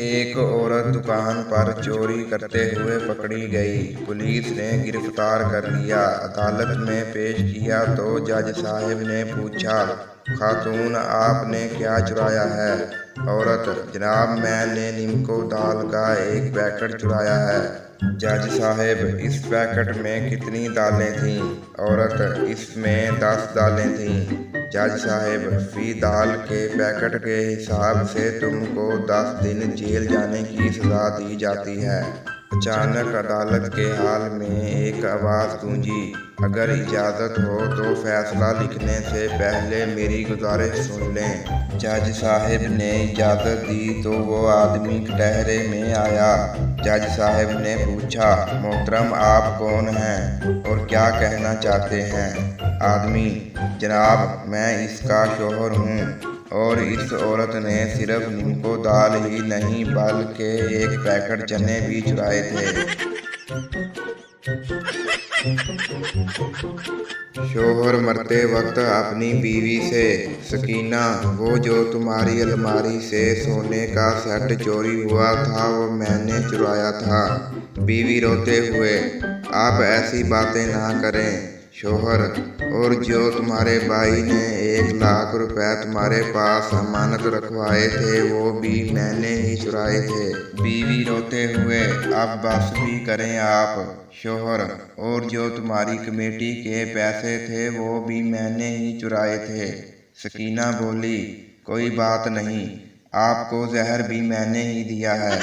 एक औरत दुकान पर चोरी करते हुए पकड़ी गई। पुलिस ने गिरफ्तार कर लिया। अदालत में पेश किया तो जज साहब ने पूछा, खातून आपने क्या चुराया है? औरत, जनाब मैंने निम्को दाल का एक पैकेट चुराया है। जज साहब, इस पैकेट में कितनी दालें थीं? औरत, इसमें 10 दालें थीं। जज साहब, फी दाल के पैकेट के हिसाब से तुमको 10 दिन जेल जाने की सजा दी जाती है। अचानक अदालत के हॉल में एक आवाज़ गूंजी, अगर इजाज़त हो तो फैसला लिखने से पहले मेरी गुजारिश सुन लें। जज साहब ने इजाज़त दी तो वो आदमी कटहरे में आया। जज साहब ने पूछा, मोहतरम आप कौन हैं और क्या कहना चाहते हैं? आदमी, जनाब मैं इसका शौहर हूँ और इस औरत ने सिर्फ निम्को दाल ही नहीं बल्कि एक पैकेट चने भी चुराए थे। शौहर मरते वक्त अपनी बीवी से, सकीना वो जो तुम्हारी अलमारी से सोने का सेट चोरी हुआ था वो मैंने चुराया था। बीवी रोते हुए, आप ऐसी बातें ना करें। शौहर, और जो तुम्हारे भाई ने 1 लाख रुपए तुम्हारे पास अमानत रखवाए थे वो भी मैंने ही चुराए थे। बीवी रोते हुए, अब बस भी करें आप। शौहर, और जो तुम्हारी कमेटी के पैसे थे वो भी मैंने ही चुराए थे। सकीना बोली, कोई बात नहीं, आपको जहर भी मैंने ही दिया है।